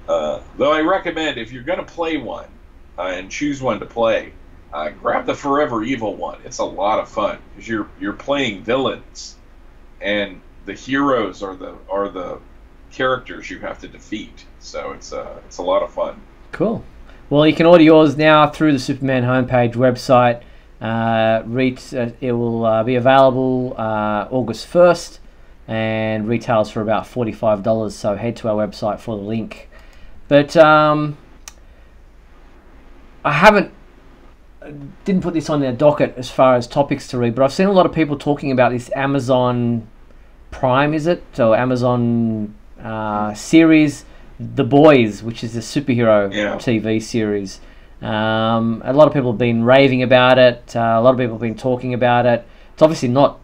though I recommend, if you're going to play one and choose one to play, grab the Forever Evil one. It's a lot of fun because you're playing villains, and the heroes are the characters you have to defeat. So it's a lot of fun. Cool. Well, you can order yours now through the Superman homepage website. It will be available August 1st, and retails for about $45. So head to our website for the link. But I didn't put this on their docket as far as topics to read, but I've seen a lot of people talking about this Amazon Prime, is it? So Amazon series, The Boys, which is a superhero TV series. A lot of people have been raving about it. A lot of people have been talking about it. It's obviously not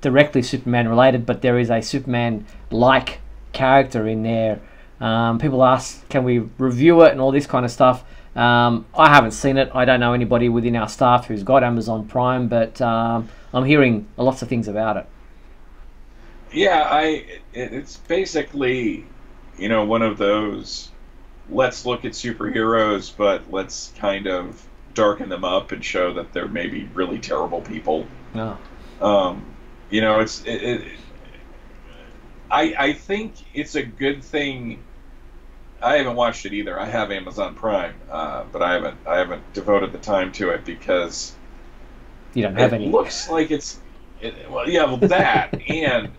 directly Superman related, but there is a Superman-like character in there. People ask, can we review it and all this kind of stuff. I haven't seen it. I don't know anybody within our staff who's got Amazon Prime, but I'm hearing lots of things about it. Yeah, it's basically, one of those, let's look at superheroes, but let's kind of darken them up and show that they're maybe really terrible people. Oh. I think it's a good thing. I haven't watched it either. I have Amazon Prime, but I haven't devoted the time to it because you don't have any. It looks like that and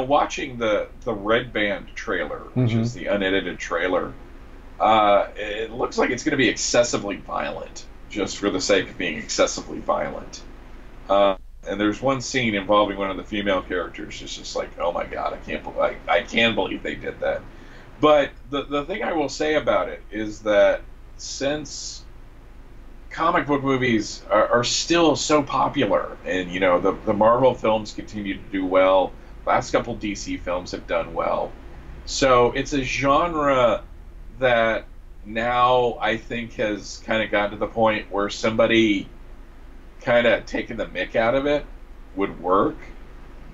watching the Red Band trailer, which is the unedited trailer, it looks like it's going to be excessively violent, just for the sake of being excessively violent. And there's one scene involving one of the female characters. It's just like, oh my god, I can't believe they did that. But the thing I will say about it is that since comic book movies are still so popular, and the Marvel films continue to do well, last couple DC films have done well, so it's a genre that now I think has kind of gotten to the point where somebody kind of taking the mick out of it would work.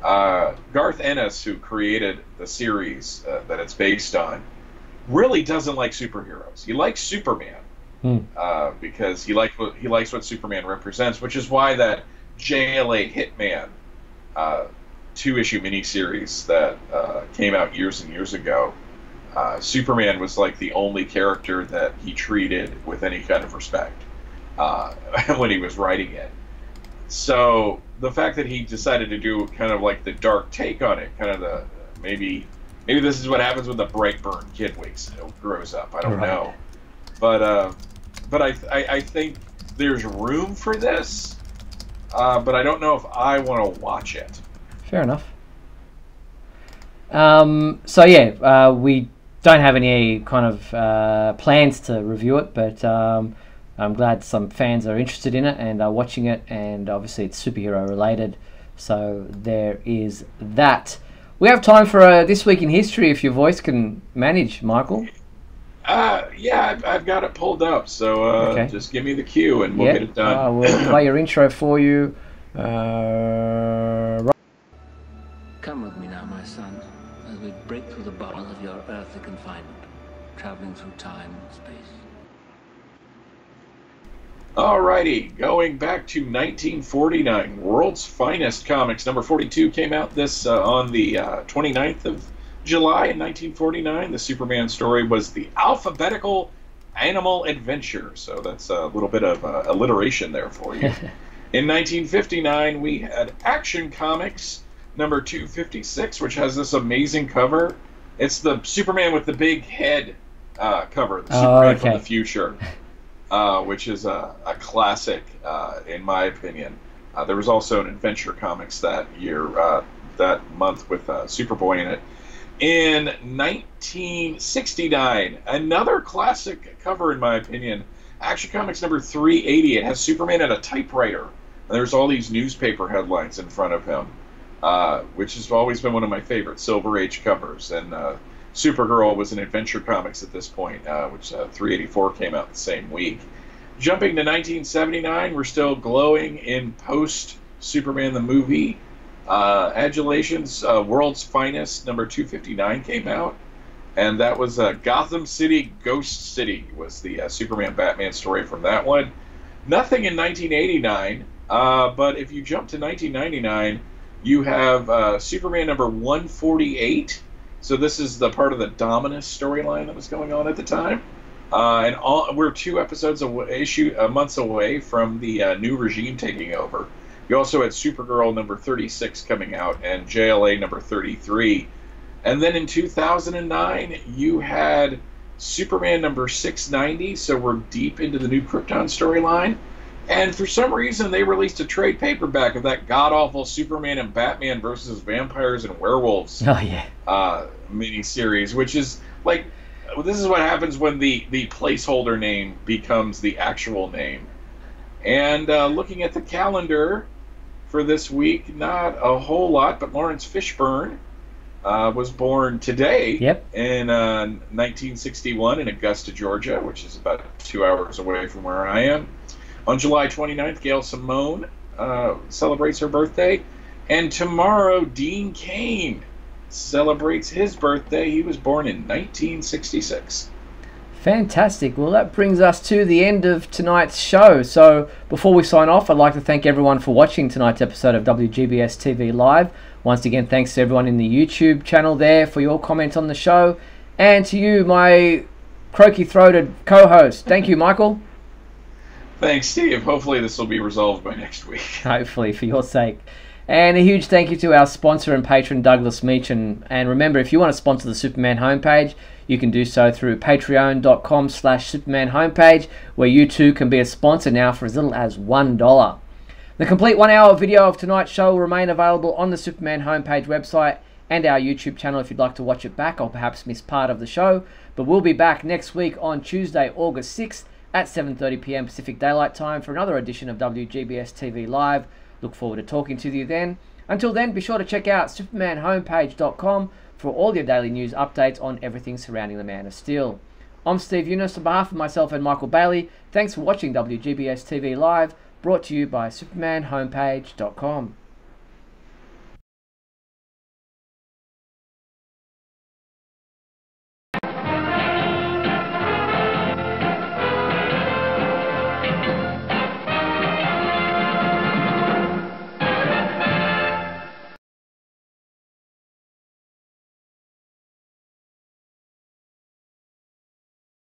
Garth Ennis, who created the series that it's based on, really doesn't like superheroes. He likes Superman, because he likes what Superman represents, which is why that JLA Hitman 2-issue miniseries that came out years and years ago, Superman was like the only character that he treated with any kind of respect when he was writing it. So the fact that he decided to do kind of like the dark take on it, kind of the maybe this is what happens when the Brightburn kid grows up. I don't know, but I think there's room for this, but I don't know if I want to watch it. Fair enough. So yeah, we don't have any kind of plans to review it, but I'm glad some fans are interested in it and are watching it, and obviously it's superhero related, so there is that. We have time for This Week in History, if your voice can manage, Michael. Yeah, I've got it pulled up, so just give me the cue and we'll get it done. We'll play your intro for you. Come with me now, my son, as we break through the bars of your earthly confinement, traveling through time and space. Alrighty, going back to 1949, World's Finest Comics number 42 came out this on the 29th of July in 1949. The Superman story was the Alphabetical Animal Adventure, so that's a little bit of alliteration there for you. In 1959, we had Action Comics number 256, which has this amazing cover. It's the Superman with the big head cover, the Superman from the future. Which is a classic, in my opinion. There was also an Adventure Comics that year, that month with Superboy in it. In 1969, another classic cover, in my opinion, Action Comics number 380. It has Superman at a typewriter. And there's all these newspaper headlines in front of him, which has always been one of my favorite Silver Age covers. And Supergirl was in Adventure Comics at this point, which 384 came out the same week. Jumping to 1979, we're still glowing in post-Superman the movie. Adulations, World's Finest, number 259 came out. And that was Gotham City, Ghost City was the Superman-Batman story from that one. Nothing in 1989, but if you jump to 1999, you have Superman number 148. So this is the part of the Dominus storyline that was going on at the time, and we're 2 episodes months away from the new regime taking over. You also had Supergirl number 36 coming out and JLA number 33, and then in 2009 you had Superman number 690. So we're deep into the new Krypton storyline. And for some reason, they released a trade paperback of that god-awful Superman and Batman versus Vampires and Werewolves miniseries, which is like, this is what happens when the placeholder name becomes the actual name. And looking at the calendar for this week, not a whole lot, but Lawrence Fishburne was born today in 1961 in Augusta, Georgia, which is about 2 hours away from where I am. On July 29th, Gail Simone celebrates her birthday. And tomorrow, Dean Cain celebrates his birthday. He was born in 1966. Fantastic. Well, that brings us to the end of tonight's show. So before we sign off, I'd like to thank everyone for watching tonight's episode of WGBS TV Live. Once again, thanks to everyone in the YouTube channel there for your comments on the show. And to you, my croaky-throated co-host. Thank you, Michael. Thanks, Steve. Hopefully this will be resolved by next week. Hopefully, for your sake. And a huge thank you to our sponsor and patron, Douglas Meachin. And remember, if you want to sponsor the Superman homepage, you can do so through patreon.com/Superman homepage, where you too can be a sponsor now for as little as $1. The complete 1 hour video of tonight's show will remain available on the Superman homepage website and our YouTube channel if you'd like to watch it back or perhaps miss part of the show. But we'll be back next week on Tuesday, August 6th at 7:30 p.m. Pacific Daylight Time for another edition of WGBS TV Live. Look forward to talking to you then. Until then, be sure to check out supermanhomepage.com for all your daily news updates on everything surrounding the Man of Steel. I'm Steve Yunus on behalf of myself and Michael Bailey. Thanks for watching WGBS TV Live, brought to you by supermanhomepage.com.